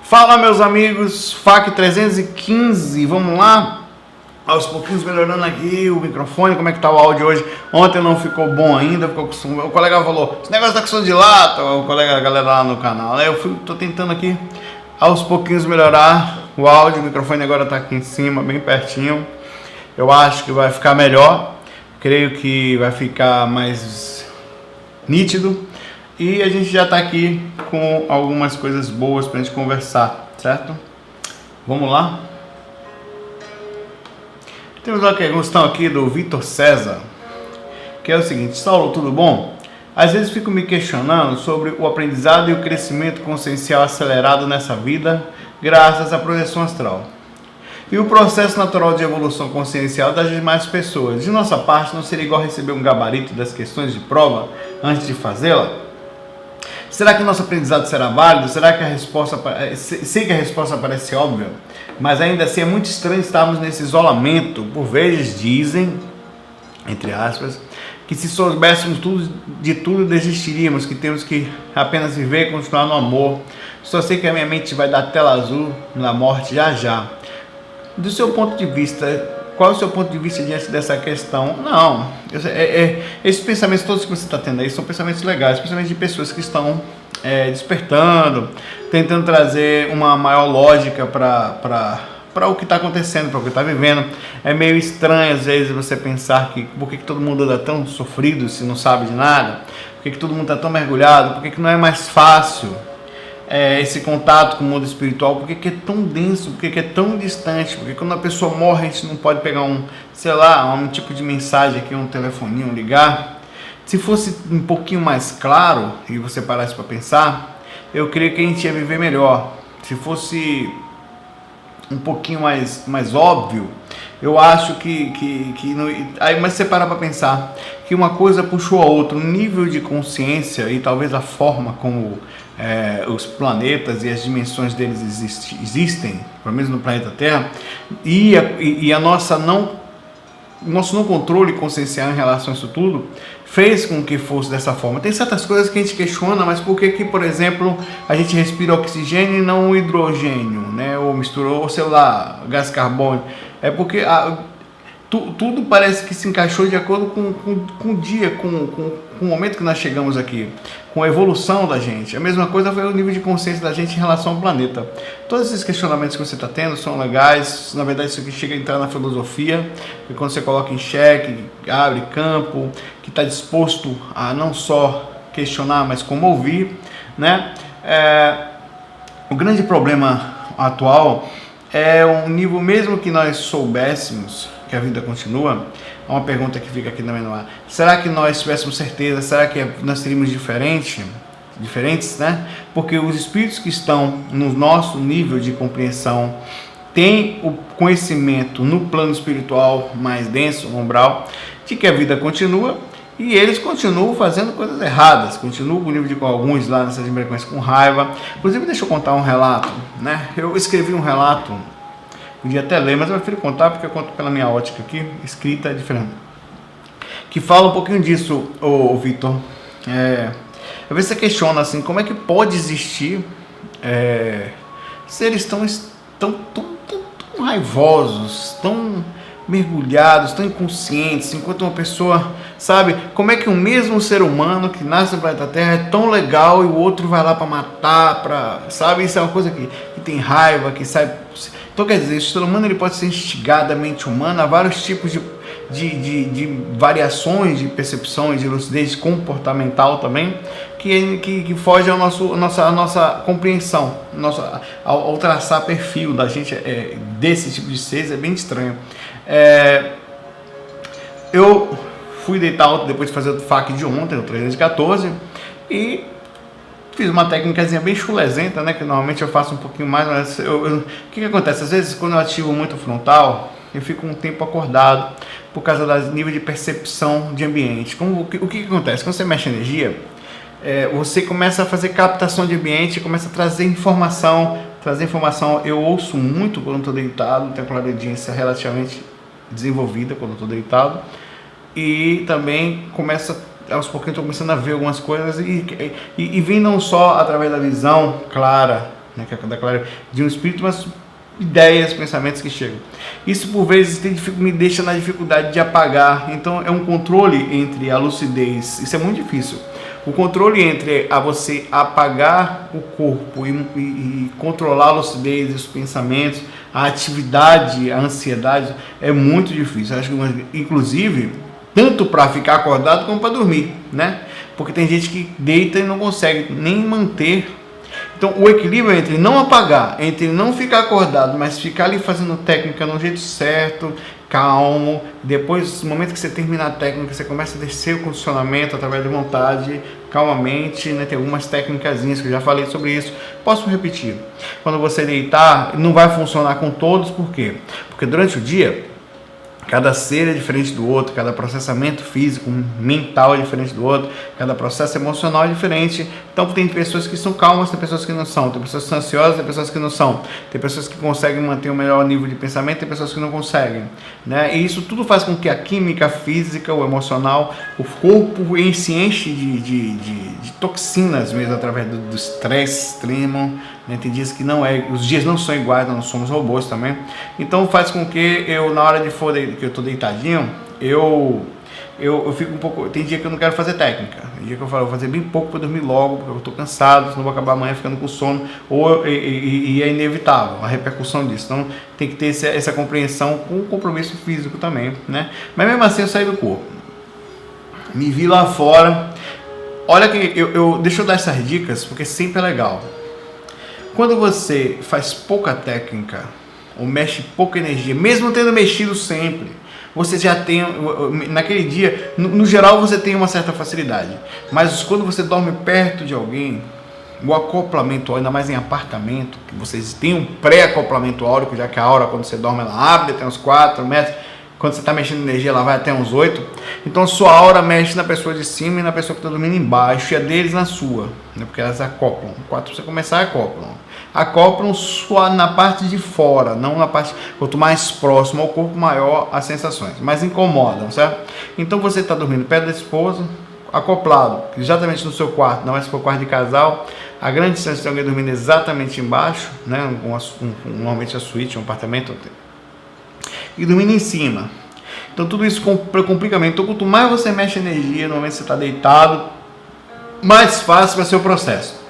Fala, meus amigos, FAQ 315, vamos lá? Aos pouquinhos melhorando aqui o microfone. Como é que tá o áudio hoje? Ontem não ficou bom ainda, ficou com... O colega falou, esse negócio tá com som de lata, o colega, a galera lá no canal, né? Tô tentando aqui aos pouquinhos melhorar o áudio. O microfone agora tá aqui em cima, bem pertinho. Eu acho que vai ficar melhor, creio que vai ficar mais nítido. E a gente já tá aqui com algumas coisas boas pra gente conversar, certo? Vamos lá? Temos uma questão aqui do Vitor César, que é o seguinte: Saulo, tudo bom? Às vezes fico me questionando sobre o aprendizado e o crescimento consciencial acelerado nessa vida, graças à projeção astral. E o processo natural de evolução consciencial das demais pessoas. De nossa parte, não seria igual receber um gabarito das questões de prova antes de fazê-la? Será que nosso aprendizado será válido? Será que a resposta... Sei que a resposta parece óbvia, mas ainda assim é muito estranho estarmos nesse isolamento. Por vezes dizem, entre aspas, que se soubéssemos de tudo desistiríamos, que temos que apenas viver e continuar no amor. Só sei que a minha mente vai dar tela azul na morte já já. Do seu ponto de vista, qual é o seu ponto de vista diante dessa questão? Não, esses pensamentos todos que você está tendo aí são pensamentos legais, principalmente de pessoas que estão despertando, tentando trazer uma maior lógica para o que está acontecendo, para o que está vivendo. É meio estranho às vezes você pensar que por que todo mundo anda tão sofrido se não sabe de nada, por que todo mundo está tão mergulhado, por que não é mais fácil esse contato com o mundo espiritual, por que é tão denso, por que é tão distante, porque quando a pessoa morre a gente não pode pegar um tipo de mensagem aqui, um telefoninho, ligar. Se fosse um pouquinho mais claro e você parasse para pensar, eu creio que a gente ia viver melhor. Se fosse um pouquinho mais óbvio, eu acho que não... Aí, mas você para pensar que uma coisa puxou a outra, o nível de consciência e talvez a forma como os planetas e as dimensões deles existem, pelo menos no planeta Terra, e a nosso não controle consciencial em relação a isso tudo, fez com que fosse dessa forma. Tem certas coisas que a gente questiona, mas por que, por exemplo, a gente respira oxigênio e não hidrogênio, né? Ou misturou, ou sei lá, gás carbônico? É porque tudo parece que se encaixou de acordo com o dia, com o momento que nós chegamos aqui, com a evolução da gente. A mesma coisa foi o nível de consciência da gente em relação ao planeta. Todos esses questionamentos que você está tendo são legais. Na verdade, isso aqui chega a entrar na filosofia, porque quando você coloca em xeque, abre campo, que está disposto a não só questionar, mas como ouvir, né? O grande problema atual é um nível, mesmo que nós soubéssemos que a vida continua, é uma pergunta que fica aqui na minha ar. Será que nós tivéssemos certeza? Será que nós seríamos diferentes, né? Porque os espíritos que estão no nosso nível de compreensão têm o conhecimento no plano espiritual mais denso, umbral, de que a vida continua, e eles continuam fazendo coisas erradas, continuam com o nível de alguns lá nessas frequências com raiva. Inclusive, deixa eu contar um relato, né? Eu escrevi um relato, podia até ler, mas eu prefiro contar porque eu conto pela minha ótica aqui, escrita é diferente, que fala um pouquinho disso, ô Vitor. Às vezes você questiona assim, como é que pode existir seres tão raivosos, tão mergulhados, tão inconscientes, enquanto uma pessoa, sabe, como é que um mesmo ser humano que nasce no planeta Terra é tão legal e o outro vai lá para matar, sabe, isso é uma coisa que tem raiva, que sai. Então quer dizer, o ser humano ele pode ser instigado, a mente humana, a vários tipos de variações de percepção e de lucidez comportamental também, que foge à nossa compreensão, ao traçar perfil da gente desse tipo de seres. É bem estranho. Eu fui deitar ontem depois de fazer o FAQ de ontem, o 314, e fiz uma técnicazinha bem chulezenta, né? Que normalmente eu faço um pouquinho mais, mas o que acontece? Às vezes, quando eu ativo muito o frontal, eu fico um tempo acordado por causa do nível de percepção de ambiente. O que acontece? Quando você mexe energia, você começa a fazer captação de ambiente, começa a trazer informação. Eu ouço muito quando estou deitado, tenho uma audiência relativamente desenvolvida quando estou deitado, e também aos pouquinhos estou começando a ver algumas coisas e vem não só através da visão clara né, que é de um espírito, mas ideias, pensamentos que chegam. Isso por vezes me deixa na dificuldade de apagar. Então é um controle entre a lucidez. Isso é muito difícil. O controle entre você apagar o corpo e controlar a lucidez, os pensamentos, a atividade, a ansiedade, é muito difícil. Acho que, inclusive, tanto para ficar acordado como para dormir, né? Porque tem gente que deita e não consegue nem manter. Então, o equilíbrio entre não apagar, entre não ficar acordado, mas ficar ali fazendo técnica no jeito certo, calmo. Depois, no momento que você terminar a técnica, você começa a descer o condicionamento através da vontade, calmamente, né? Tem algumas técnicazinhas que eu já falei sobre isso. Posso repetir. Quando você deitar, não vai funcionar com todos, por quê? Porque durante o dia, cada ser é diferente do outro, cada processamento físico, mental é diferente do outro, cada processo emocional é diferente. Então tem pessoas que são calmas, tem pessoas que não são, tem pessoas que são ansiosas, tem pessoas que não são, tem pessoas que conseguem manter um melhor nível de pensamento, tem pessoas que não conseguem, né? E isso tudo faz com que a química, a física, o emocional, o corpo se enche de toxinas mesmo através do estresse extremo, né? Tem dias que os dias não são iguais, nós não somos robôs também. Então faz com que eu, na hora que eu tô deitadinho, eu fico um pouco. Tem dia que eu não quero fazer técnica, tem dia que eu falo, vou fazer bem pouco para dormir logo, porque eu tô cansado, senão vou acabar amanhã ficando com sono, e é inevitável a repercussão disso. Então tem que ter essa compreensão com o compromisso físico também, né? Mas mesmo assim eu saí do corpo, me vi lá fora. Olha que deixa eu dar essas dicas, porque sempre é legal. Quando você faz pouca técnica, ou mexe pouca energia, mesmo tendo mexido sempre, você já tem, naquele dia, no geral você tem uma certa facilidade, mas quando você dorme perto de alguém, o acoplamento, ainda mais em apartamento, que vocês têm um pré-acoplamento áurico, já que a aura, quando você dorme, ela abre até uns 4 metros, quando você está mexendo energia, ela vai até uns 8, então a sua aura mexe na pessoa de cima e na pessoa que está dormindo embaixo, e a deles na sua, né? Porque elas acoplam. Quando você começar, acoplam só na parte de fora, não na parte, quanto mais próximo ao corpo, maior as sensações, mas incomodam, certo? Então você está dormindo perto da esposa, acoplado, exatamente no seu quarto, não é se for quarto de casal, a grande distância de alguém dormindo exatamente embaixo, né? Normalmente a suíte, um apartamento, e dormindo em cima. Então tudo isso complica muito. Então quanto mais você mexe energia no momento que você está deitado, mais fácil vai ser o processo.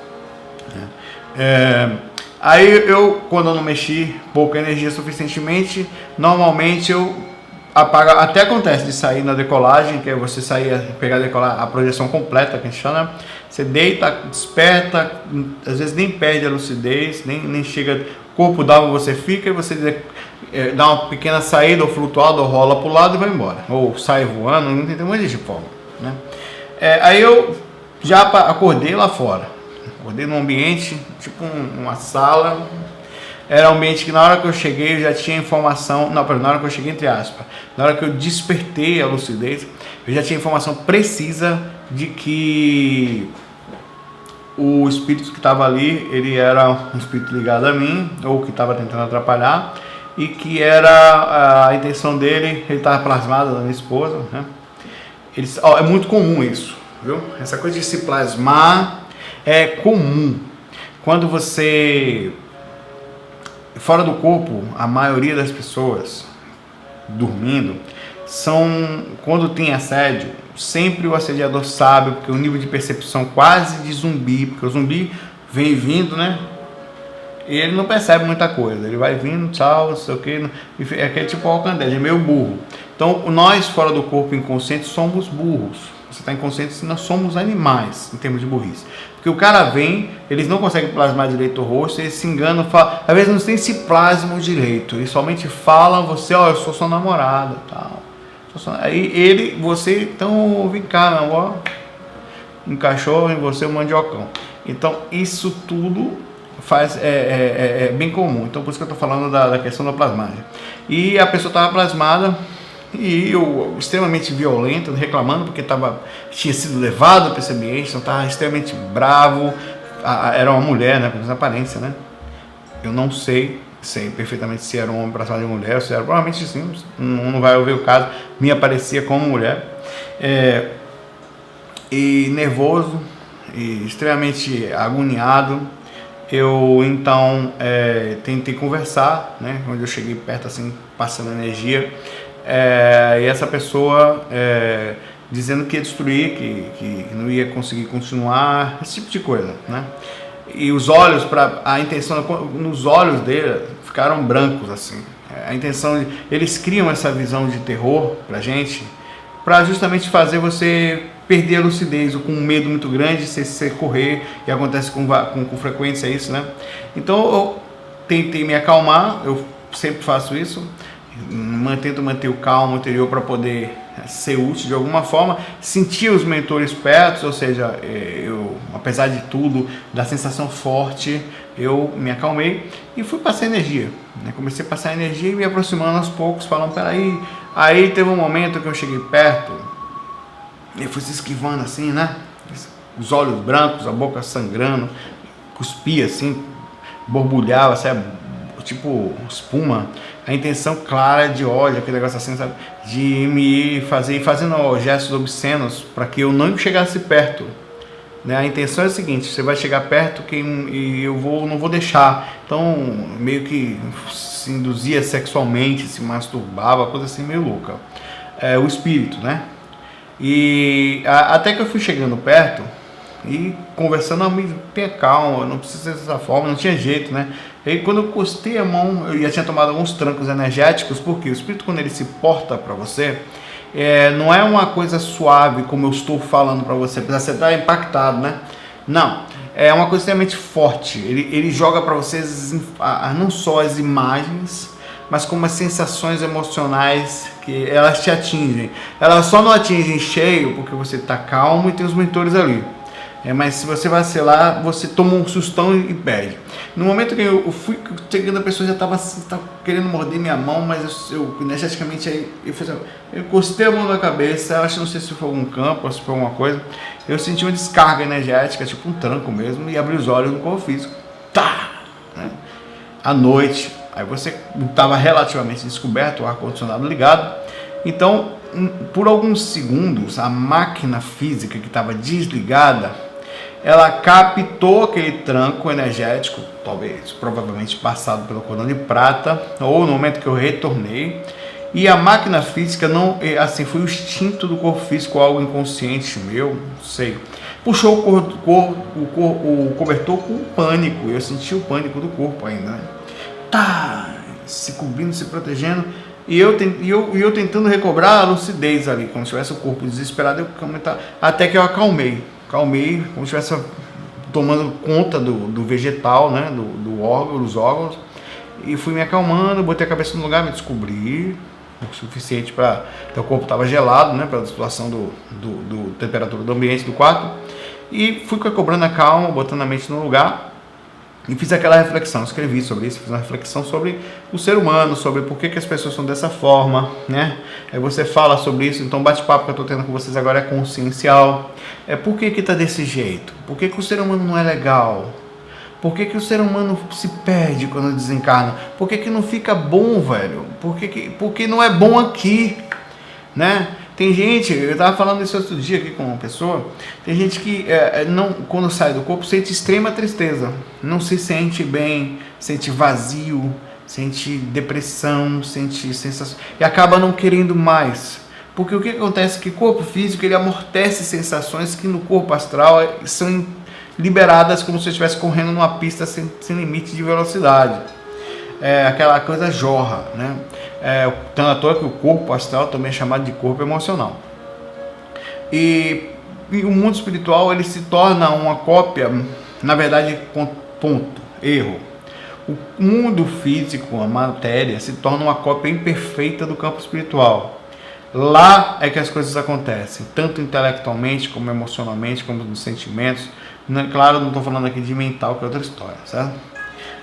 Aí quando eu não mexi pouca energia suficientemente, normalmente eu apago. Até acontece de sair na decolagem, que é você sair, pegar a projeção completa, que a gente chama. Você deita, desperta, às vezes nem perde a lucidez, nem chega, o corpo dá onde você fica, e você dá uma pequena saída, ou flutuado, ou rola para o lado e vai embora, ou sai voando, não tem muito de forma, né? Aí eu já acordei lá fora, acordei num ambiente, tipo uma sala. Era um ambiente que na hora que eu cheguei eu já tinha informação, na hora que eu cheguei, entre aspas, na hora que eu despertei a lucidez, eu já tinha informação precisa de que o espírito que estava ali, ele era um espírito ligado a mim, ou que estava tentando atrapalhar, e que era a intenção dele, ele estava plasmado da minha esposa, né? É muito comum isso, viu? Essa coisa de se plasmar é comum. Quando você... Fora do corpo, a maioria das pessoas dormindo quando tem assédio, sempre o assediador sabe, porque o nível de percepção quase de zumbi, porque o zumbi vem vindo, né? E ele não percebe muita coisa, ele vai vindo, tchau, não sei o que, é aquele tipo Alcandete, é meio burro. Então nós fora do corpo inconsciente somos burros. Você está inconsciente, se nós somos animais em termos de burrice. Porque o cara vem, eles não conseguem plasmar direito o rosto, eles se enganam, às vezes não tem se plasmam direito, eles somente falam, eu sou sua namorada, tal. Aí você, então vem cá, meu amor, um cachorro em você, um mandiocão. Então isso tudo é bem comum. Então por isso que eu estou falando da questão da plasmagem. E a pessoa estava plasmada, e eu extremamente violento, reclamando porque tinha sido levado para esse ambiente, então estava extremamente bravo. Era uma mulher, né, pela aparência, né? Eu não sei perfeitamente se era um homem para cima de mulher, se era, provavelmente sim, não vai ouvir o caso, me aparecia como mulher, e nervoso, e extremamente agoniado, Eu então tentei conversar, né? Onde eu cheguei perto assim, passando energia, e essa pessoa dizendo que ia destruir, que não ia conseguir continuar, esse tipo de coisa, né? E os olhos, a intenção nos olhos dele ficaram brancos assim. A intenção, eles criam essa visão de terror pra gente, para justamente fazer você perder a lucidez, ou com um medo muito grande, você correr, e acontece com frequência isso, né? Então eu tentei me acalmar, eu sempre faço isso, tento manter o calmo interior para poder ser útil de alguma forma, sentir os mentores perto, ou seja, eu, apesar de tudo, da sensação forte, eu me acalmei e fui passar energia, né? Comecei a passar energia e me aproximando aos poucos, falando, peraí. Aí teve um momento que eu cheguei perto, e fui se esquivando assim, né? Os olhos brancos, a boca sangrando, cuspia assim, borbulhava, sabe? Tipo espuma. A intenção clara de ódio, aquele negócio assim, sabe? De me fazer, fazendo gestos obscenos para que eu não chegasse perto. Né? A intenção é a seguinte: você vai chegar perto e eu não vou deixar. Então, meio que se induzia sexualmente, se masturbava, coisa assim meio louca. O espírito, né? E até que eu fui chegando perto e conversando, tenha calma, não precisa ser dessa forma, não tinha jeito, né? E quando eu encostei a mão, eu já tinha tomado alguns trancos energéticos, porque o espírito, quando ele se porta para você, não é uma coisa suave, como eu estou falando para você, apesar de você estar impactado, né? Não, é uma coisa extremamente forte. Ele joga para vocês não só as imagens, mas como as sensações emocionais que elas te atingem. Elas só não atingem cheio porque você está calmo e tem os mentores ali. Mas se você vacilar, você toma um sustão e perde. No momento que eu fui chegando, a pessoa já estava assim, querendo morder minha mão, mas eu energeticamente eu encostei a mão na cabeça, acho, não sei se foi algum campo ou se foi alguma coisa, eu senti uma descarga energética, tipo um tranco mesmo, e abri os olhos no corpo físico. Tá! Né? À noite, aí você estava relativamente descoberto, o ar-condicionado ligado, então por alguns segundos a máquina física que estava desligada, ela captou aquele tranco energético, provavelmente passado pelo cordão de prata, ou no momento que eu retornei, e a máquina física não, assim, foi o instinto do corpo físico, algo inconsciente meu, não sei, puxou o cobertor com pânico, eu senti o pânico do corpo ainda, né? Tá, se cobrindo, se protegendo, e eu tentando recobrar a lucidez ali, como se tivesse o corpo desesperado, até que eu acalmei, como se estivesse tomando conta do vegetal, né, do órgão, dos órgãos, e fui me acalmando, botei a cabeça no lugar, me descobri o suficiente para... o corpo estava gelado, né, pela situação do temperatura do ambiente do quarto, e fui recobrando a calma, botando a mente no lugar, e fiz aquela reflexão, escrevi sobre isso, fiz uma reflexão sobre o ser humano, sobre por que as pessoas são dessa forma, né? Aí você fala sobre isso, então o bate-papo que eu estou tendo com vocês agora é consciencial. Por que está desse jeito? Por que o ser humano não é legal? Por que o ser humano se perde quando desencarna? Por que não fica bom, velho? Por que não é bom aqui, né? Tem gente, eu estava falando isso outro dia aqui com uma pessoa, tem gente que quando sai do corpo sente extrema tristeza, não se sente bem, sente vazio, sente depressão, sente sensação, e acaba não querendo mais. Porque o que acontece é que o corpo físico ele amortece sensações que no corpo astral são liberadas como se eu estivesse correndo numa pista sem limite de velocidade. Aquela coisa jorra, né? Tanto à toa que o corpo astral também é chamado de corpo emocional. E o mundo espiritual ele se torna uma cópia, na verdade, erro. O mundo físico, a matéria, se torna uma cópia imperfeita do campo espiritual. Lá é que as coisas acontecem, tanto intelectualmente, como emocionalmente, como nos sentimentos. Claro, não estou falando aqui de mental, que é outra história, certo?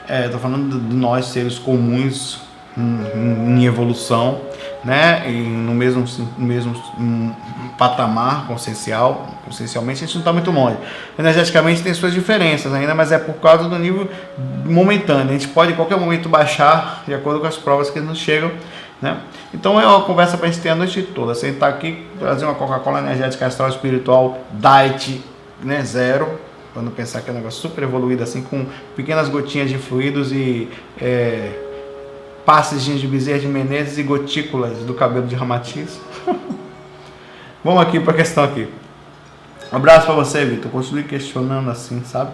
Estou falando de nós, seres comuns, em evolução, né? E no mesmo patamar consciencialmente a gente não está muito longe. Energeticamente tem suas diferenças ainda, mas é por causa do nível momentâneo. A gente pode em qualquer momento baixar de acordo com as provas que nos chegam, né? Então é uma conversa para a gente ter a noite toda. Sentar aqui, trazer uma Coca-Cola energética astral espiritual diet, né? Zero, Para não pensar que é um negócio super evoluído, assim, com pequenas gotinhas de fluidos e passes de Bezerra de Menezes e gotículas do cabelo de Ramatiz. Vamos aqui para a questão aqui. Um abraço para você, Vitor. Continue questionando assim, sabe?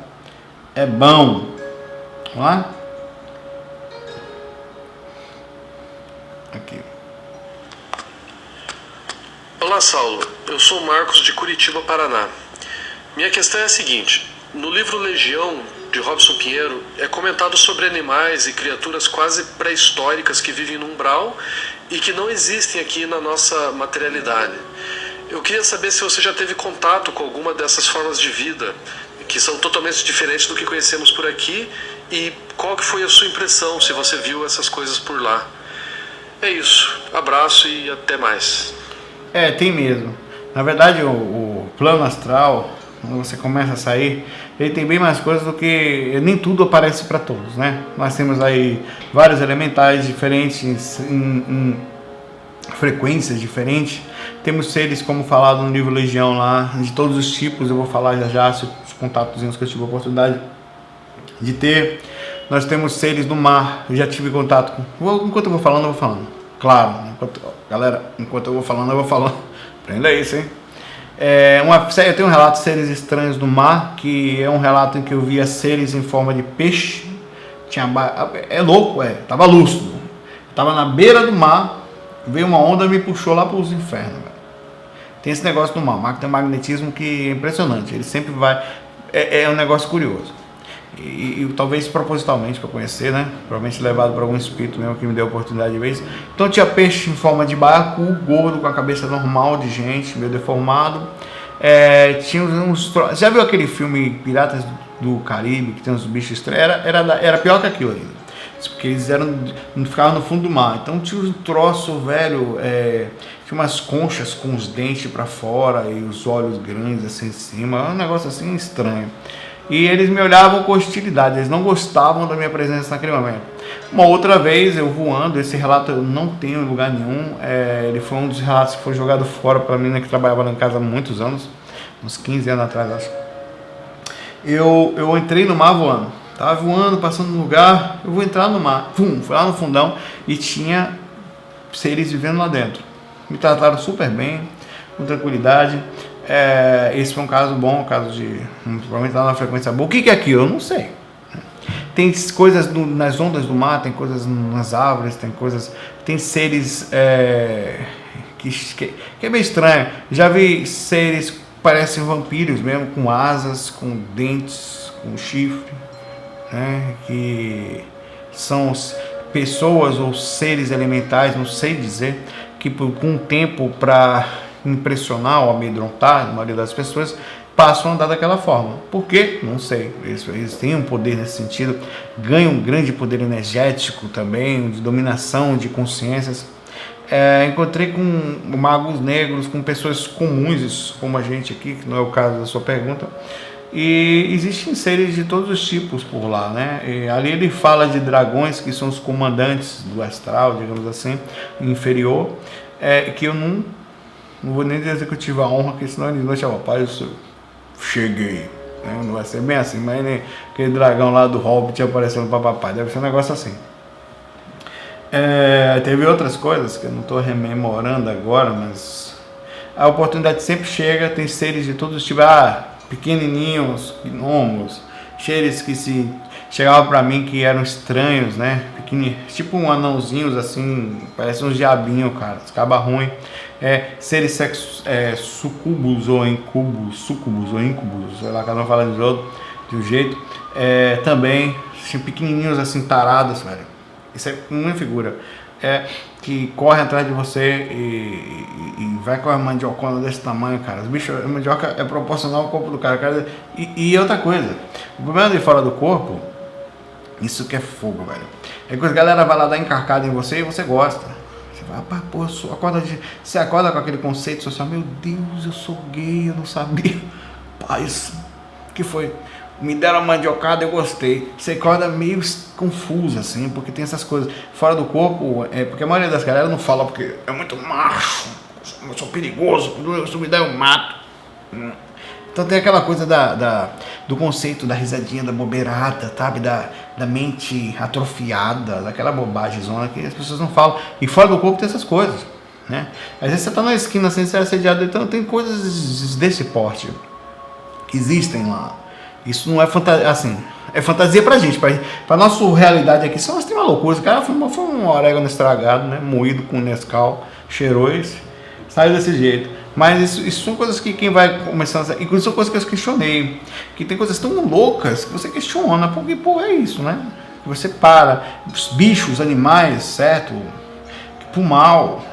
É bom. Vamos lá? Aqui. Olá, Saulo. Eu sou o Marcos de Curitiba, Paraná. Minha questão é a seguinte: no livro Legião, de Robson Pinheiro, é comentado sobre animais e criaturas quase pré-históricas que vivem no umbral e que não existem aqui na nossa materialidade. Eu queria saber se você já teve contato com alguma dessas formas de vida, que são totalmente diferentes do que conhecemos por aqui, e qual que foi a sua impressão, se você viu essas coisas por lá. É isso. Abraço e até mais. Tem mesmo. Na verdade, o plano astral, quando você começa a sair, ele tem bem mais coisas do que... Nem tudo aparece para todos, né? Nós temos aí vários elementais diferentes, em frequências diferentes. Temos seres, como falado no livro Legião lá, de todos os tipos. Eu vou falar já os contatos que eu tive a oportunidade de ter. Nós temos seres do mar. Eu já tive contato com... Enquanto eu vou falando. Claro, enquanto eu vou falando. Aprenda isso, hein? Eu tenho um relato de seres estranhos do mar, que é um relato em que eu via seres em forma de peixe. Tava lúcido. Tava na beira do mar, veio uma onda e me puxou lá para os infernos. Velho. Tem esse negócio do mar. O mar tem um magnetismo que é impressionante. Ele sempre vai... É um negócio curioso. E talvez propositalmente para conhecer, né? Provavelmente levado por algum espírito mesmo que me deu a oportunidade de ver isso. Então tinha peixe em forma de barco, gordo, com a cabeça normal de gente, meio deformado. Tinha uns... Já viu aquele filme Piratas do Caribe, que tem uns bichos estranhos? Era pior que aquilo ainda. Porque eles ficavam no fundo do mar. Então tinha um troço, velho, tinha umas conchas com os dentes para fora e os olhos grandes assim em cima. É um negócio assim estranho. E eles me olhavam com hostilidade, eles não gostavam da minha presença naquele momento. Uma outra vez, eu voando, esse relato eu não tenho em lugar nenhum, ele foi um dos relatos que foi jogado fora pela menina que trabalhava lá em casa há muitos anos, uns 15 anos atrás, acho. Eu entrei no mar voando, tava voando, passando no lugar, eu vou entrar no mar, fui lá no fundão e tinha seres vivendo lá dentro. Me trataram super bem, com tranquilidade. Esse foi um caso bom, um caso de... Provavelmente lá na frequência boa. O que é aquilo? Eu não sei. Tem coisas nas ondas do mar, tem coisas nas árvores, tem seres que é meio estranho. Já vi seres que parecem vampiros mesmo, com asas, com dentes, com chifre, né? Que são pessoas ou seres elementais, não sei dizer, que com um tempo para impressionar ou amedrontar a maioria das pessoas, passam a andar daquela forma. Por quê? Não sei. Eles têm um poder nesse sentido, ganham um grande poder energético também, de dominação de consciências. Encontrei com magos negros, com pessoas comuns, como a gente aqui, que não é o caso da sua pergunta, e existem seres de todos os tipos por lá, né? E ali ele fala de dragões, que são os comandantes do astral, digamos assim, inferior, que eu não vou nem dizer que eu tive a honra, porque senão eles vão chamar, pai, eu cheguei, né? Não vai ser bem assim, mas nem aquele dragão lá do Hobbit aparecendo para papai, deve ser um negócio assim. Teve outras coisas que eu não estou rememorando agora, mas a oportunidade sempre chega. Tem seres de todos os tipos, pequenininhos, gnomos, seres que chegavam para mim que eram estranhos, né? Tipo um anãozinhos assim, parece uns diabinhos, cara, acaba ruim. Seres sucubus ou incubus, sei lá, cada um fala de um jeito. Também, assim, pequenininhos assim, tarados, velho. Isso é uma figura. Que corre atrás de você e vai com a mandiocona desse tamanho, cara. Os bichos, a mandioca é proporcional ao corpo do cara. E outra coisa, o problema de fora do corpo, isso que é fogo, velho. É que a galera vai lá dar encarcada em você e você gosta. Você vai, você acorda com aquele conceito social, meu Deus, eu sou gay, eu não sabia. Pá, isso que foi. Me deram uma mandiocada, eu gostei. Você acorda meio confuso, assim, porque tem essas coisas. Fora do corpo, porque a maioria das galera não fala porque é muito macho, eu sou perigoso, se me der eu mato. Então tem aquela coisa do conceito da risadinha, da bobeirada, sabe? Da mente atrofiada, daquela bobagem zona que as pessoas não falam. E fora do corpo tem essas coisas, né? Às vezes você tá na esquina sem ser assediado, então tem coisas desse porte que existem lá. Isso não é fantasia, assim, é fantasia pra gente, pra nossa realidade aqui. Isso é uma loucura. O cara foi um orégano estragado, né? Moído com Nescau, cheirou esse, saiu desse jeito. Mas isso são coisas que quem vai começando a... Inclusive são coisas que eu questionei. Que tem coisas tão loucas que você questiona. Porque, pô, é isso, né? Que você para. Os bichos, animais, certo? Que por mal,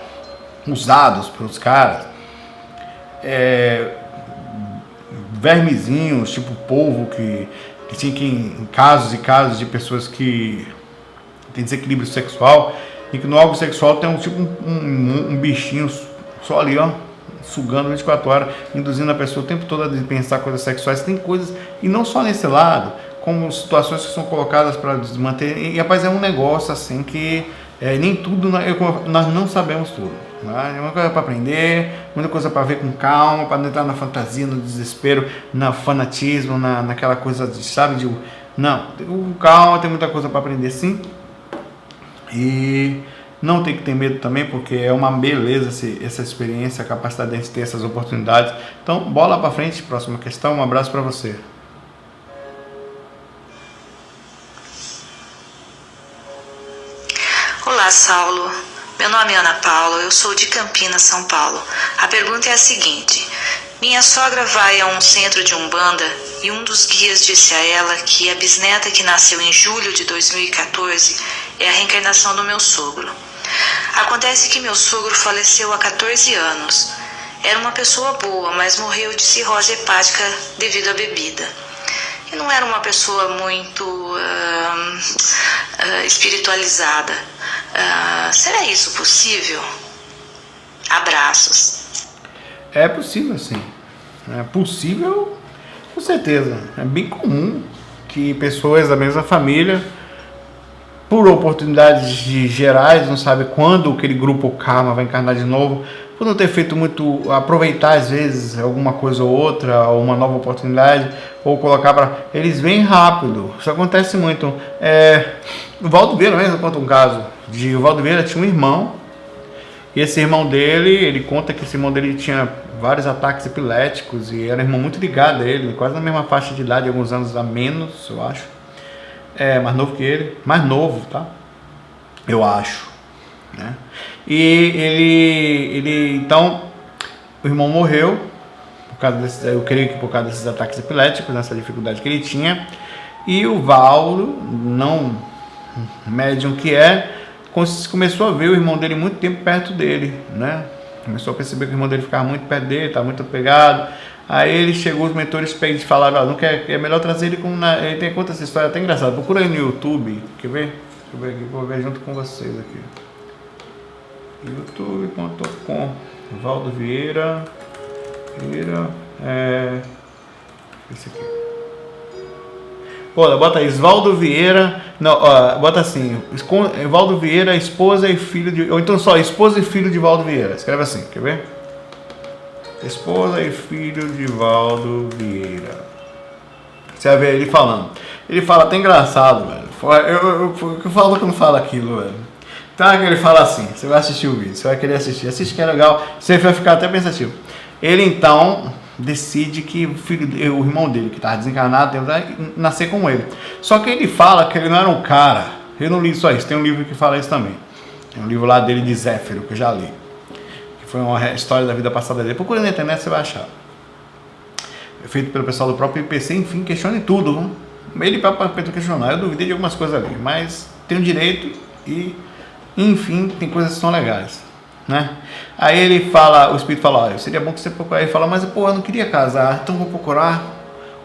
usados pelos caras. Vermezinhos, tipo polvo, que tinha que em casos e casos de pessoas que têm desequilíbrio sexual. E que no órgão sexual tem um bichinho só ali, ó. Sugando 24 horas, induzindo a pessoa o tempo todo a pensar coisas sexuais. Tem coisas, e não só nesse lado, como situações que são colocadas para desmanter. E rapaz, é um negócio assim que nem tudo, nós não sabemos tudo. Né? É uma coisa para aprender, muita coisa para ver com calma, para não entrar na fantasia, no desespero, no fanatismo, naquela coisa de, sabe, não, com calma, tem muita coisa para aprender sim. E não tem que ter medo também, porque é uma beleza essa experiência, a capacidade de a gente ter essas oportunidades. Então, bola para frente, próxima questão. Um abraço para você. Olá, Saulo. Meu nome é Ana Paula, eu sou de Campinas, São Paulo. A pergunta é a seguinte: minha sogra vai a um centro de Umbanda e um dos guias disse a ela que a bisneta que nasceu em julho de 2014 é a reencarnação do meu sogro. Acontece que meu sogro faleceu há 14 anos. Era uma pessoa boa, mas morreu de cirrose hepática devido à bebida. E não era uma pessoa muito espiritualizada. Será isso possível? Abraços. É possível, sim. É possível, com certeza. É bem comum que pessoas da mesma família, por oportunidades gerais, não sabe quando aquele grupo karma vai encarnar de novo, por não ter feito muito, aproveitar às vezes alguma coisa ou outra, ou uma nova oportunidade, ou colocar para... Eles vêm rápido, isso acontece muito. O Valdo Vieira mesmo conta um caso, o Valdo Vieira tinha um irmão, e esse irmão dele, ele conta que esse irmão dele tinha vários ataques epiléticos, e era um irmão muito ligado a ele, quase na mesma faixa de idade, alguns anos a menos, eu acho. Mais novo que ele, mais novo, tá? Eu acho, né? E ele então, o irmão morreu por causa desses, eu creio que por causa desses ataques epiléticos, nessa dificuldade que ele tinha. E o Valdo, não médium que começou a ver o irmão dele muito tempo perto dele, né? Começou a perceber que o irmão dele ficava muito perto dele, estava muito apegado. Aí ele chegou, os mentores e falaram, não quer, é melhor trazer ele como ele tem conta essa história até engraçada. Procura aí no YouTube, quer ver? Deixa eu ver aqui, vou ver junto com vocês aqui. youtube.com Valdo Vieira esse aqui. Pô, bota aí, Valdo Vieira, não, bota assim, Valdo Vieira, esposa e filho de, ou então só, esposa e filho de Valdo Vieira, escreve assim, quer ver? Esposa e filho de Valdo Vieira. Você vai ver ele falando. Ele fala até engraçado, velho. Eu falo que eu não falo aquilo, velho. Então ele fala assim, você vai assistir o vídeo, você vai querer assistir. Assiste que é legal, você vai ficar até pensativo. Ele então decide que o irmão dele, que estava desencarnado, vai nascer com ele. Só que ele fala que ele não era um cara. Eu não li só isso, tem um livro que fala isso também. Tem um livro lá dele de Zéfiro, que eu já li. Foi uma história da vida passada dele. Procura na internet, você vai achar. É feito pelo pessoal do próprio IPC, enfim, questione tudo. Viu? Ele para questionar. Eu duvidei de algumas coisas ali, mas tem o direito e, enfim, tem coisas que são legais, né? Aí ele fala, o espírito fala, olha, seria bom que você procurar. Ele fala, mas pô, eu não queria casar, então vou procurar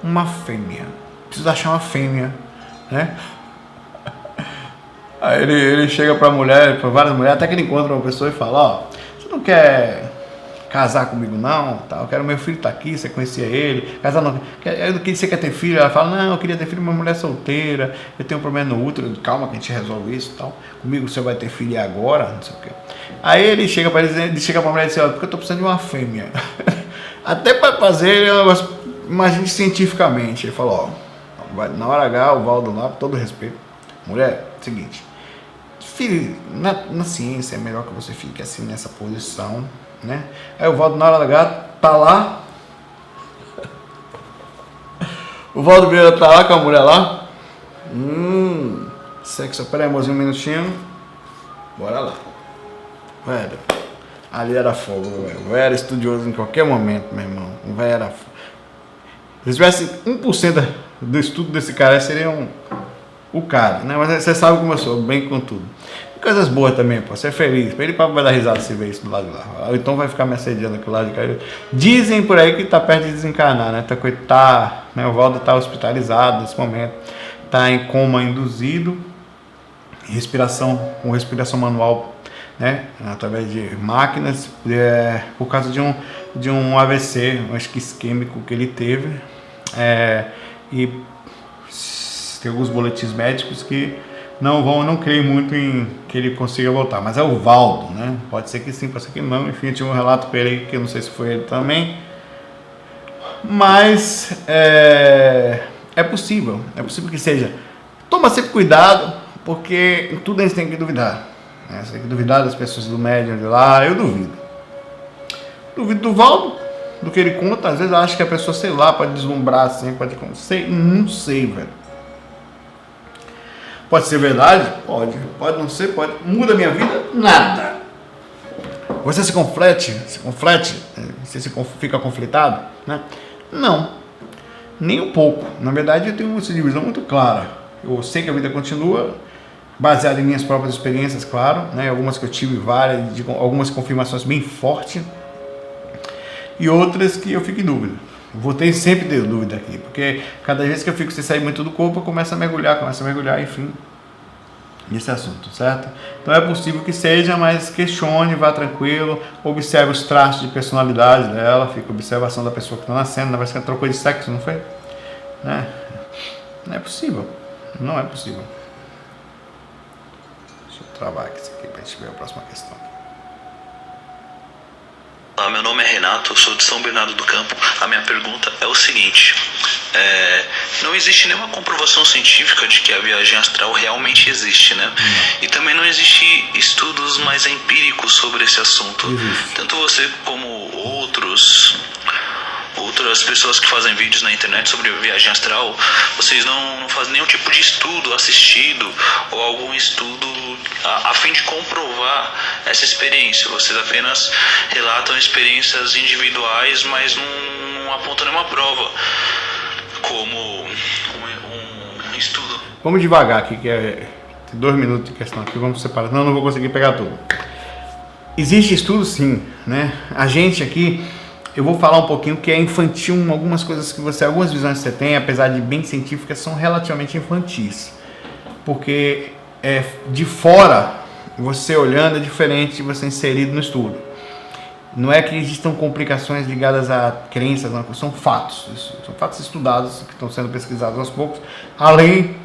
uma fêmea. Preciso achar uma fêmea, né? Aí ele chega pra mulher, pra várias mulheres, até que ele encontra uma pessoa e fala, ó, não quer casar comigo não, tá? Eu quero, meu filho tá aqui, você conhecia ele, casar não, você quer ter filho? Ela fala, não, eu queria ter filho, uma mulher solteira, eu tenho um problema no útero, calma que a gente resolve isso e tal, comigo você vai ter filho agora, não sei o que. Aí ele chega pra mulher e diz, olha, porque eu tô precisando de uma fêmea. Até pra fazer um negócio imagine cientificamente. Ele falou, ó, na hora H, o Valdo lá, com todo respeito, mulher, seguinte, filho, na ciência é melhor que você fique assim nessa posição, né? Aí o Valdo na hora H tá lá, o Valdo Vieira tá lá com a mulher lá, sexo, pera aí, amorzinho, um minutinho, bora lá, velho, ali era fogo, velho, eu era estudioso em qualquer momento, meu irmão, o velho era fogo. Se tivesse 1% do estudo desse cara, seria o cara, né? Mas você sabe como eu sou, bem com tudo. Coisas boas também, pô, ser feliz. Ele vai dar risada se ver isso do lado de lá. Ou então vai ficar me assediando aqui do lado de cá. Dizem por aí que tá perto de desencarnar, né? Né? O Valdo tá hospitalizado nesse momento. Tá em coma induzido. Com respiração manual, né? Através de máquinas. Por causa de um AVC, acho que isquêmico que ele teve. E tem alguns boletins médicos que não creio muito em que ele consiga voltar, mas é o Valdo, né? Pode ser que sim, pode ser que não. Enfim, eu tive um relato para ele que eu não sei se foi ele também, mas é possível que seja. Toma sempre cuidado, porque em tudo a gente tem que duvidar, né? Você tem que duvidar das pessoas do médium de lá. Eu duvido do Valdo, do que ele conta. Às vezes eu acho que a pessoa, sei lá, pode deslumbrar assim, não sei, velho. Pode ser verdade? Pode não ser, pode. Muda a minha vida? Nada. Você se conflete, você fica conflitado, né? Não, nem um pouco. Na verdade, eu tenho uma divisão muito clara. Eu sei que a vida continua, baseada em minhas próprias experiências, claro, né? Algumas que eu tive algumas confirmações bem fortes, e outras que eu fico em dúvida. Vou ter sempre dúvida aqui, porque cada vez que eu fico sem sair muito do corpo, eu começo a mergulhar, enfim, nesse assunto, certo? Então é possível que seja, mas questione, vá tranquilo, observe os traços de personalidade dela, fica a observação da pessoa que está nascendo, na vez que ela trocou de sexo, não foi? Né? Não é possível, não é possível. Deixa eu travar aqui isso aqui para a gente ver a próxima questão. Olá, meu nome é Renato, eu sou de São Bernardo do Campo. A minha pergunta é o seguinte: não existe nenhuma comprovação científica de que a viagem astral realmente existe, né? E também não existe estudos mais empíricos sobre esse assunto. Tanto você como outras pessoas que fazem vídeos na internet sobre viagem astral, vocês não fazem nenhum tipo de estudo assistido ou algum estudo a fim de comprovar essa experiência. Vocês apenas relatam experiências individuais, mas não apontam nenhuma prova como um estudo. Vamos devagar aqui, que tem 2 minutos de questão aqui, vamos separar, não vou conseguir pegar tudo. Existe estudo sim, né? A gente aqui, eu vou falar um pouquinho que é infantil, algumas coisas algumas visões que você tem, apesar de bem científicas, são relativamente infantis. Porque de fora, você olhando é diferente de você inserido no estudo. Não é que existam complicações ligadas a crenças, não, são fatos. São fatos estudados que estão sendo pesquisados aos poucos, além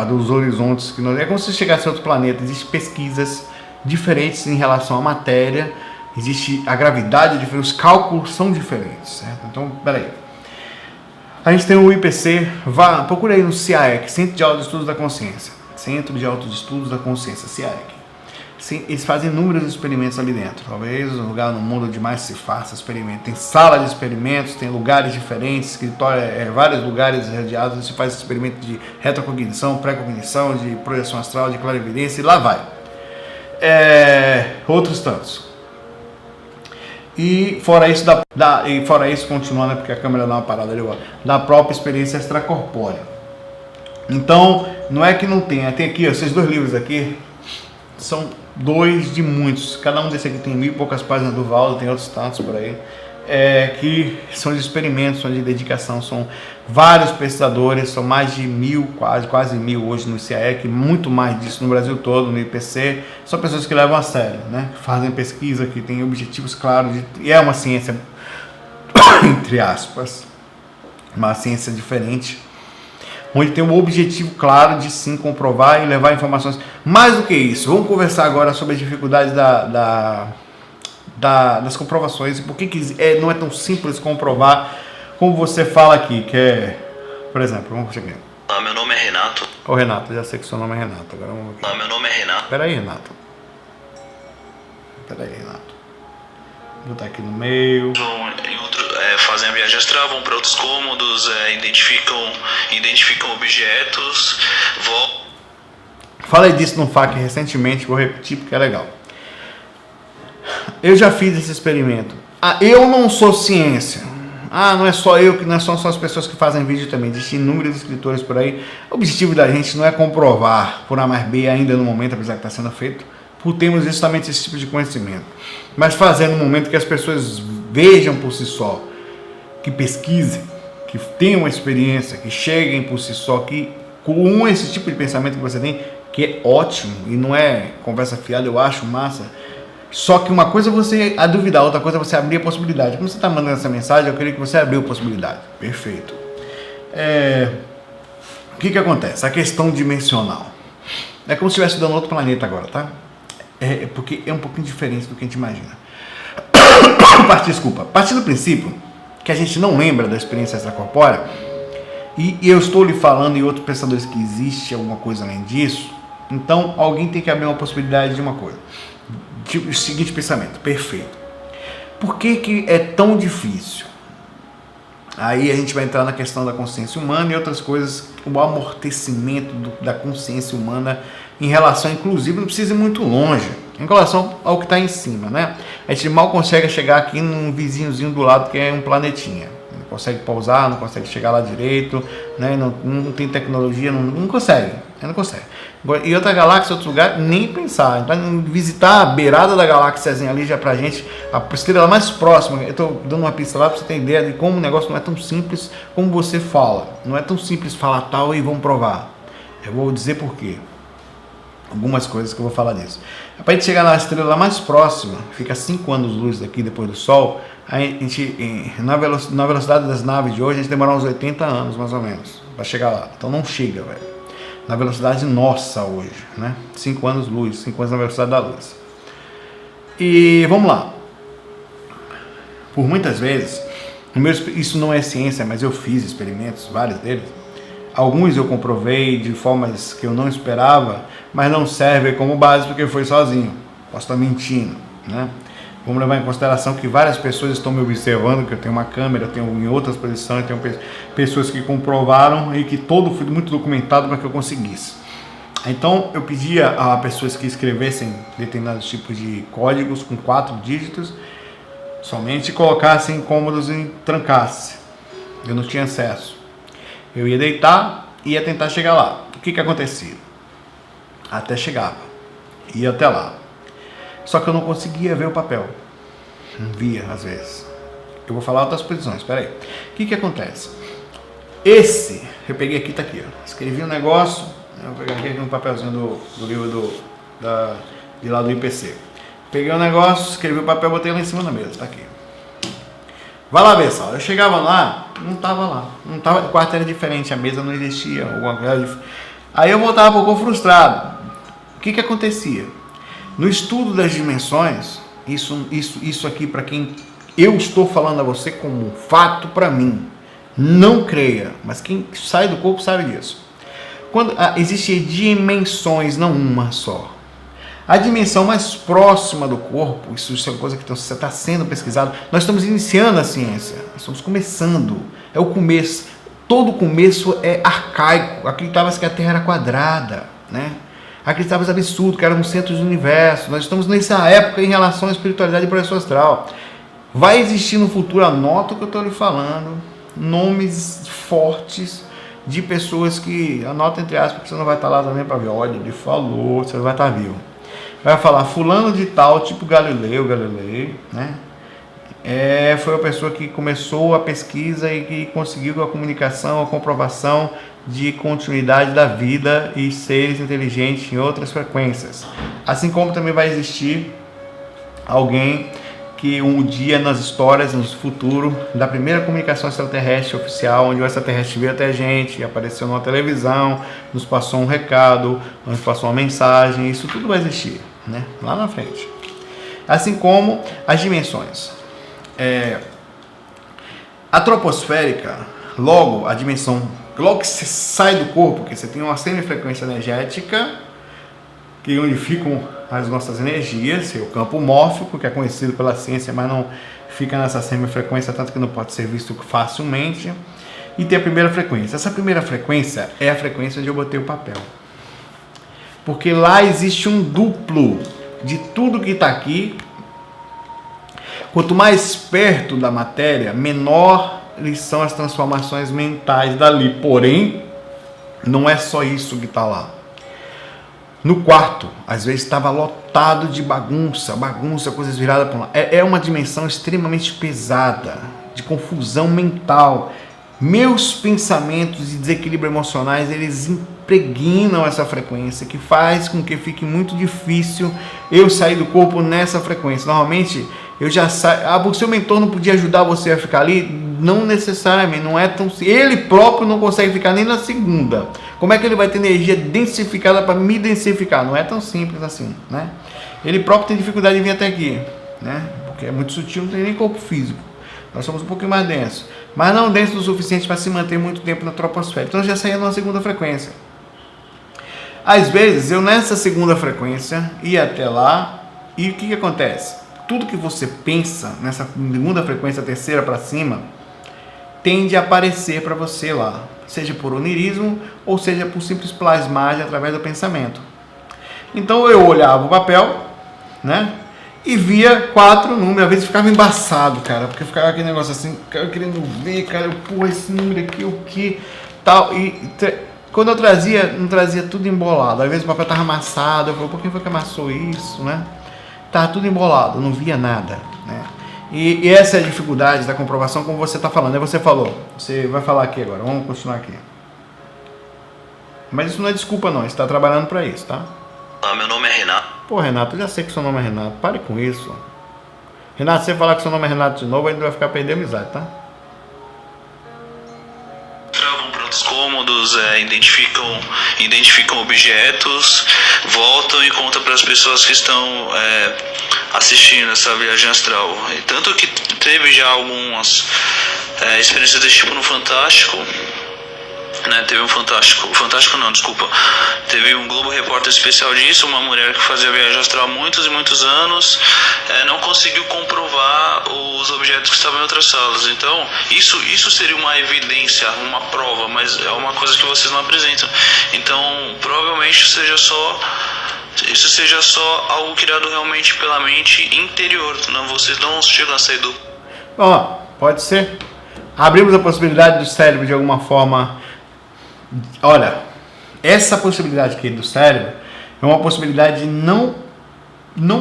dos horizontes. É como se chegasse a outro planeta. Existem pesquisas diferentes em relação à matéria, existe a gravidade diferente, os cálculos são diferentes, certo? Então, peraí. A gente tem o IPC, procura aí no CIAEC, Centro de Autoestudos da Consciência. Centro de Autoestudos da Consciência, CIAEC. Eles fazem inúmeros experimentos ali dentro. Talvez um lugar no mundo onde mais se faça experimento. Tem sala de experimentos, tem lugares diferentes, escritório, vários lugares radiados. Se faz experimento de retrocognição, pré-cognição, de projeção astral, de clarividência, e lá vai. Outros tantos. E fora isso, continuando, porque a câmera dá uma parada ali, da própria experiência extracorpórea. Então, não é que não tenha. Tem aqui, esses 2 livros aqui, são 2 de muitos. Cada um desse aqui tem 1000 e poucas páginas do Valdo, tem outros tantos por aí. Que são de experimentos, são de dedicação, são vários pesquisadores, são mais de 1000, quase 1000 hoje no CIAEC, muito mais disso no Brasil todo, no IPC. São pessoas que levam a sério, né? Que fazem pesquisa, que têm objetivos claros, e é uma ciência, entre aspas, uma ciência diferente, onde tem um objetivo claro de sim comprovar e levar informações. Mais do que isso, vamos conversar agora sobre as dificuldades das comprovações e por que não é tão simples comprovar como você fala aqui, que é, por exemplo, vamos chegar. Olá, meu nome é Renato. Ô Renato, já sei que seu nome é Renato. Agora vamos aqui. Olá, meu nome é Renato. Peraí, Renato. Vou botar aqui no meio. Fazem a viagem astral, vão para outros cômodos, identificam objetos, Falei disso no FAQ recentemente, vou repetir porque é legal. Eu já fiz esse experimento. Eu não sou ciência. Não é só eu, que não são só as pessoas que fazem vídeo também. Existem inúmeros escritores por aí. O objetivo da gente não é comprovar por A mais B ainda no momento, apesar de estar sendo feito, por termos justamente esse tipo de conhecimento. Mas fazer no momento que as pessoas vejam por si só, que pesquisem, que tenham uma experiência, que cheguem por si só, que com esse tipo de pensamento que você tem, que é ótimo, e não é conversa fiada, eu acho massa. Só que uma coisa é você duvidar, outra coisa é você abrir a possibilidade. Como você está mandando essa mensagem, eu queria que você abriu a possibilidade. Perfeito. O que acontece? A questão dimensional. É como se estivesse estudando outro planeta agora, tá? Porque é um pouquinho diferente do que a gente imagina. Desculpa. Partindo do princípio que a gente não lembra da experiência extracorpórea, e eu estou lhe falando e outros pensadores que existe alguma coisa além disso, então alguém tem que abrir uma possibilidade de uma coisa. O seguinte pensamento, perfeito. Por que é tão difícil? Aí a gente vai entrar na questão da consciência humana e outras coisas, o amortecimento da consciência humana em relação, inclusive, não precisa ir muito longe, em relação ao que está em cima, né? A gente mal consegue chegar aqui num vizinhozinho do lado que é um planetinha. Não consegue pousar, não consegue chegar lá direito, né? Não tem tecnologia, não consegue. E outra galáxia, outro lugar, nem pensar. Então, visitar a beirada da galáxiazinha ali já pra gente, a estrela mais próxima. Eu tô dando uma pista lá pra você ter ideia de como o negócio não é tão simples como você fala. Não é tão simples falar tal e vamos provar. Eu vou dizer por quê. Algumas coisas que eu vou falar disso. Para a gente chegar na estrela mais próxima, fica 5 anos-luz daqui depois do Sol, a gente, na velocidade das naves de hoje, a gente demora uns 80 anos, mais ou menos, para chegar lá. Então não chega, velho. Na velocidade nossa hoje, né? 5 anos-luz, 5 anos na velocidade da luz. E vamos lá. Por muitas vezes, isso não é ciência, mas eu fiz experimentos, vários deles. Alguns eu comprovei de formas que eu não esperava, mas não servem como base porque foi sozinho. Posso estar mentindo, né? Vamos levar em consideração que várias pessoas estão me observando, que eu tenho uma câmera, eu tenho em outras posições, eu tenho pessoas que comprovaram e que todo foi muito documentado para que eu conseguisse. Então eu pedia a pessoas que escrevessem determinados tipos de códigos com 4 dígitos, somente colocassem cômodos e trancasse. Eu não tinha acesso. Eu ia deitar e ia tentar chegar lá. O que acontecia? Até chegava. Ia até lá. Só que eu não conseguia ver o papel. Não via, às vezes. Eu vou falar outras posições, espera aí. O que acontece? Eu peguei aqui, tá aqui, ó. Escrevi um negócio, eu vou pegar aqui um papelzinho do livro de lá do IPC. Peguei um negócio, escrevi o papel, botei lá em cima da mesa, tá aqui. Vai lá ver, Saulo. Eu chegava lá, não tava lá. Não tava, o quarto era diferente, a mesa não existia, alguma coisa. Aí eu voltava um pouco frustrado. O que acontecia? No estudo das dimensões, isso aqui para quem eu estou falando a você como um fato para mim, não creia, mas quem sai do corpo sabe disso. Quando existem dimensões, não uma só. A dimensão mais próxima do corpo, isso é uma coisa que está sendo pesquisado. Nós estamos iniciando a ciência, nós estamos começando, é o começo. Todo começo é arcaico. Acreditava-se que a Terra era quadrada, né? Acreditava-se absurdo, que era um centro do universo. Nós estamos nessa época em relação à espiritualidade e projeção astral. Vai existir no futuro, anota o que eu estou lhe falando, nomes fortes de pessoas que, anota entre aspas, porque você não vai estar lá também para ver, olha, ele falou, você vai estar vivo. Vai falar, fulano de tal, tipo Galilei, né? Foi a pessoa que começou a pesquisa e que conseguiu a comunicação, a comprovação de continuidade da vida e seres inteligentes em outras frequências. Assim como também vai existir alguém que um dia nas histórias, no futuro, da primeira comunicação extraterrestre oficial, onde o extraterrestre veio até a gente, apareceu numa televisão, nos passou um recado, nos passou uma mensagem, isso tudo vai existir, né? Lá na frente. Assim como as dimensões. A troposférica, logo a dimensão, logo que você sai do corpo, que você tem uma semifrequência energética, que é onde ficam as nossas energias, o campo mórfico, que é conhecido pela ciência, mas não fica nessa semifrequência, tanto que não pode ser visto facilmente. E tem a primeira frequência. Essa primeira frequência é a frequência onde eu botei o papel. Porque lá existe um duplo de tudo que está aqui. Quanto mais perto da matéria, menor são as transformações mentais dali. Porém, não é só isso que está lá. No quarto, às vezes estava lotado de bagunça, coisas viradas para lá. É uma dimensão extremamente pesada, de confusão mental. Meus pensamentos e desequilíbrio emocionais, eles impregnam essa frequência, que faz com que fique muito difícil eu sair do corpo nessa frequência. Normalmente, eu já saio... o seu mentor não podia ajudar você a ficar ali? Não necessariamente, não é tão... Ele próprio não consegue ficar nem na segunda. Como é que ele vai ter energia densificada para me densificar? Não é tão simples assim, né? Ele próprio tem dificuldade de vir até aqui, né? Porque é muito sutil, não tem nem corpo físico. Nós somos um pouquinho mais densos, mas não denso o suficiente para se manter muito tempo na troposfera. Então eu já saía numa segunda frequência. Às vezes eu nessa segunda frequência ia até lá e o que acontece? Tudo que você pensa nessa segunda frequência, terceira para cima, tende a aparecer para você lá, seja por onirismo ou seja por simples plasmagem através do pensamento. Então eu olhava o papel, né? E via 4 números, às vezes ficava embaçado, cara, porque ficava aquele negócio assim, cara, querendo ver, cara, porra, esse número aqui, o que, tal, quando eu trazia, não trazia tudo embolado, às vezes o papel estava amassado, eu falei, por que foi que amassou isso, né? Tava tudo embolado, não via nada, né? E essa é a dificuldade da comprovação, como você está falando, aí você falou, você vai falar aqui agora, vamos continuar aqui. Mas isso não é desculpa não, você está trabalhando para isso, tá? Meu nome é Renato. Pô, Renato, eu já sei que seu nome é Renato. Pare com isso. Renato, se você falar que seu nome é Renato de novo, a gente vai ficar perdendo amizade, tá? Travam para outros cômodos, identificam objetos, voltam e contam para as pessoas que estão assistindo essa viagem astral. E tanto que teve já algumas experiências desse tipo no Fantástico. Né, teve um teve um Globo Repórter especial disso, uma mulher que fazia viagem astral há muitos e muitos anos, não conseguiu comprovar os objetos que estavam em outras salas. Então, isso seria uma evidência, uma prova, mas é uma coisa que vocês não apresentam. Então, provavelmente isso seja só algo criado realmente pela mente interior, não, vocês não chegam a sair do... Pode ser. Abrimos a possibilidade do cérebro de alguma forma... Olha, essa possibilidade aqui do cérebro é uma possibilidade não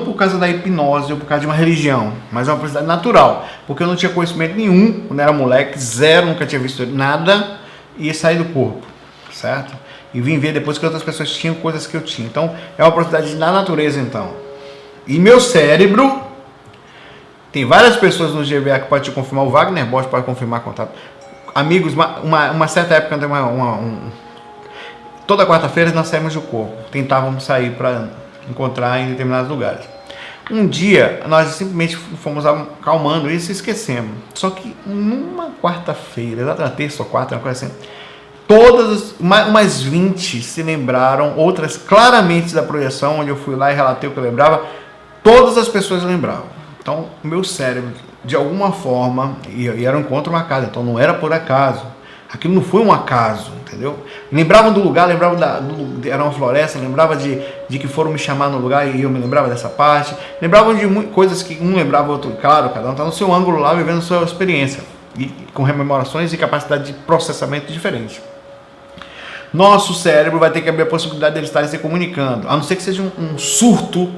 por causa da hipnose ou por causa de uma religião, mas é uma possibilidade natural, porque eu não tinha conhecimento nenhum quando era moleque, zero, nunca tinha visto nada e saí do corpo, certo? E vim ver depois que outras pessoas tinham coisas que eu tinha. Então é uma possibilidade da natureza, então. E meu cérebro, tem várias pessoas no GBA que podem te confirmar, o Wagner Bosch pode confirmar contato. Amigos, uma certa época, toda quarta-feira nós saímos do corpo, tentávamos sair para encontrar em determinados lugares. Um dia nós simplesmente fomos acalmando isso e esquecemos. Só que numa quarta-feira, exatamente terça ou quarta, uma coisa assim, umas 20 se lembraram, outras claramente da projeção, onde eu fui lá e relatei o que eu lembrava, todas as pessoas lembravam. Então, o meu cérebro, de alguma forma, e era um encontro marcado, então não era por acaso. Aquilo não foi um acaso, entendeu? Lembravam do lugar, lembravam era uma floresta, lembrava de que foram me chamar no lugar e eu me lembrava dessa parte. Lembravam de coisas que um lembrava, outro, claro, cada um está no seu ângulo lá, vivendo a sua experiência, e com rememorações e capacidade de processamento diferente. Nosso cérebro vai ter que abrir a possibilidade de eles estarem se comunicando, a não ser que seja um surto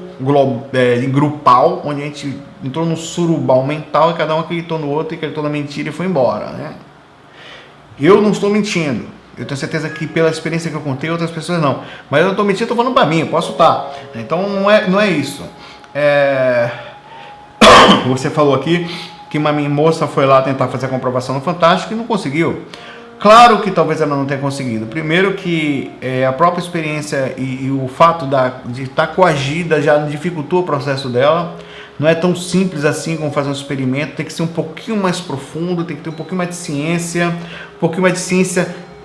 grupal, onde a gente entrou num surubal mental e cada um acreditou no outro e acreditou na mentira e foi embora, né? Eu não estou mentindo, eu tenho certeza que pela experiência que eu contei, outras pessoas não, mas eu não estou mentindo, estou falando para mim, eu posso estar. Então não é isso. Você falou aqui que uma minha moça foi lá tentar fazer a comprovação no Fantástico e não conseguiu. Claro que talvez ela não tenha conseguido. Primeiro que a própria experiência e o fato de estar coagida já dificultou o processo dela. Não é tão simples assim como fazer um experimento, tem que ser um pouquinho mais profundo, tem que ter um pouquinho mais de ciência,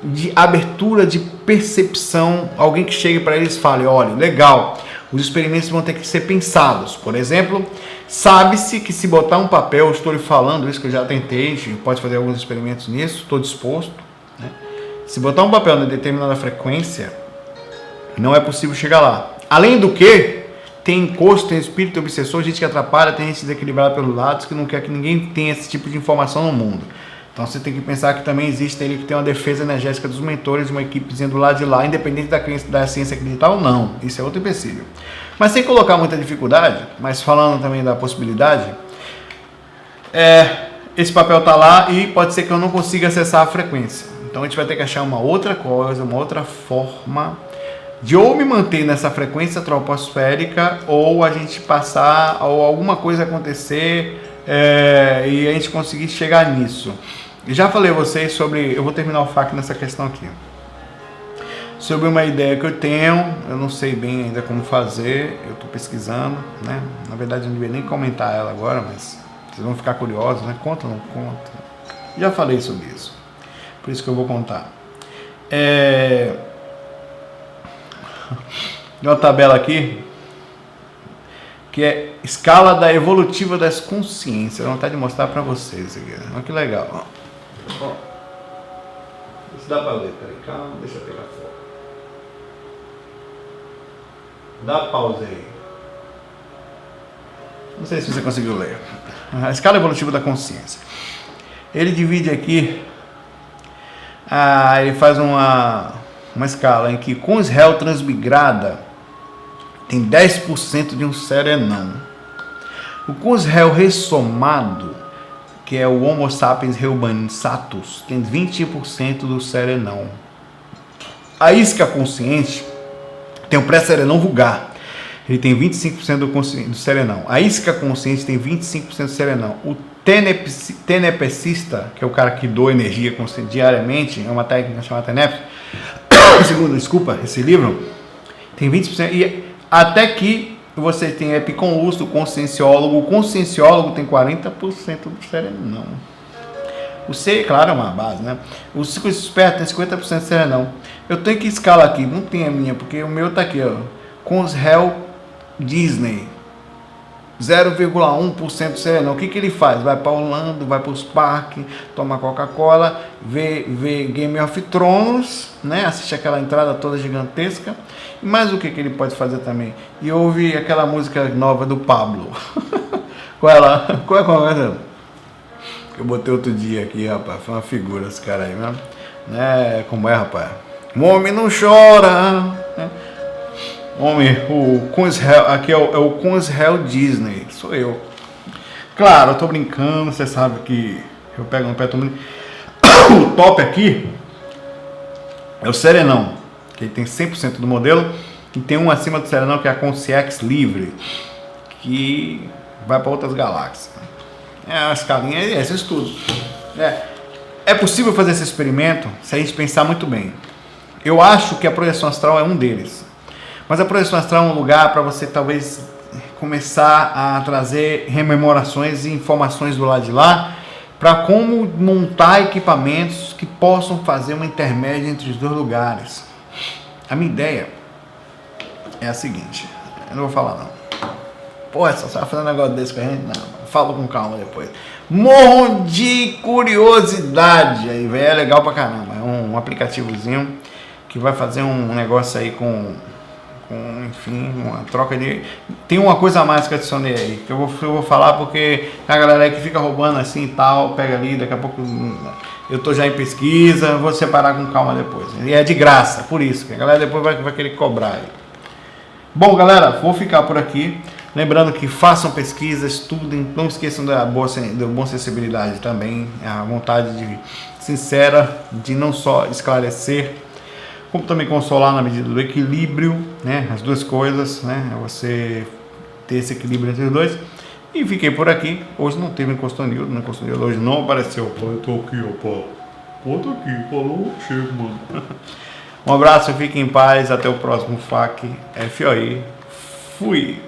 de abertura de percepção, alguém que chegue para eles e fale, olha, legal, os experimentos vão ter que ser pensados. Por exemplo, sabe-se que se botar um papel, eu estou lhe falando isso que eu já tentei, a gente pode fazer alguns experimentos nisso, estou disposto, né? Se botar um papel em determinada frequência, não é possível chegar lá. Além do que, tem encosto, tem espírito obsessor, gente que atrapalha, tem gente desequilibrada pelos lados, que não quer que ninguém tenha esse tipo de informação no mundo. Então você tem que pensar que também existe ele que tem uma defesa energética dos mentores, uma equipezinha do lado de lá, independente da ciência acreditar ou não. Isso é outro empecilho. Mas sem colocar muita dificuldade, mas falando também da possibilidade, esse papel está lá e pode ser que eu não consiga acessar a frequência. Então a gente vai ter que achar uma outra coisa, uma outra forma de ou me manter nessa frequência troposférica ou a gente passar, ou alguma coisa acontecer e a gente conseguir chegar nisso. Eu já falei a vocês sobre, eu vou terminar o FAQ nessa questão aqui, sobre uma ideia que eu tenho, eu não sei bem ainda como fazer, eu estou pesquisando, né? Na verdade eu não devia nem comentar ela agora, mas vocês vão ficar curiosos, né? Conta ou não conta? Já falei sobre isso, por isso que eu vou contar. Tem uma tabela aqui que é escala da evolutiva das consciências. Eu vou vontade de mostrar para vocês aqui. Olha que legal. Ó. Isso dá para ler, peraí, calma, deixa eu pegar fogo. Dá pausa aí. Não sei se você conseguiu ler. A escala evolutiva da consciência. Ele divide aqui, ele faz uma escala em que com Israel transmigrada tem 10% de um serenão. O com Israel ressomado, que é o Homo sapiens reumansatus, tem 20% do serenão. A isca consciente tem o pré-serenão vulgar, ele tem 25% do serenão. A isca consciente tem 25% do serenão. O tenepsista, que é o cara que doa energia diariamente, é uma técnica chamada tenepsis, segundo, desculpa, esse livro, tem 20%, e até que você tem epiconlusto, o conscienciólogo tem 40% do serenão. O C, claro, é uma base, né? O ciclo esperto tem 50% de serenão. Eu tenho que escalar aqui, não tem a minha, porque o meu tá aqui, ó, com os réu Disney, 0,1% do serenão. O que ele faz? Vai para Orlando, vai para os parques, toma Coca-Cola, vê Game of Thrones, né? Assiste aquela entrada toda gigantesca. E mais o que ele pode fazer também? E ouve aquela música nova do Pablo. Qual é a conversa? Que eu botei outro dia aqui, rapaz. Foi uma figura esse cara aí, mesmo. Né? Como é, rapaz? O homem não chora, né? Homem, o com Israel, aqui é o com Israel Disney, sou eu. Claro, eu tô brincando, você sabe que eu pego no pé todo mundo. O top aqui é o serenão, que ele tem 100% do modelo, e tem um acima do serenão que é a Consciex Livre, que vai para outras galáxias. É uma escalinha, é esse estudo. É possível fazer esse experimento se a gente pensar muito bem. Eu acho que a projeção astral é um deles. Mas a projeção astral é um lugar para você talvez começar a trazer rememorações e informações do lado de lá, para como montar equipamentos que possam fazer uma intermédia entre os dois lugares. A minha ideia é a seguinte, eu não vou falar não. Pô, você vai fazer um negócio desse com a gente? Não, falo com calma depois. Morro de curiosidade, aí velho, é legal pra caramba, é um aplicativozinho que vai fazer um negócio aí com enfim, uma troca de... Tem uma coisa a mais que eu adicionei aí, que eu vou falar porque a galera aí que fica roubando assim e tal, pega ali, daqui a pouco eu tô já em pesquisa, vou separar com calma depois. E é de graça, por isso, que a galera depois vai querer cobrar aí. Bom, galera, vou ficar por aqui. Lembrando que façam pesquisa, estudem, não esqueçam da boa sensibilidade também, a vontade sincera de não só esclarecer, como também consolar na medida do equilíbrio, né? As duas coisas, né? Você ter esse equilíbrio entre os dois. E fiquei por aqui. Hoje não teve Encostonildo, né? Encostonildo hoje não apareceu. Pô, eu tô aqui, ó, pô. Pô, tô aqui, falou, chego, mano. Um abraço, fiquem em paz, até o próximo FAQ FOI. Fui!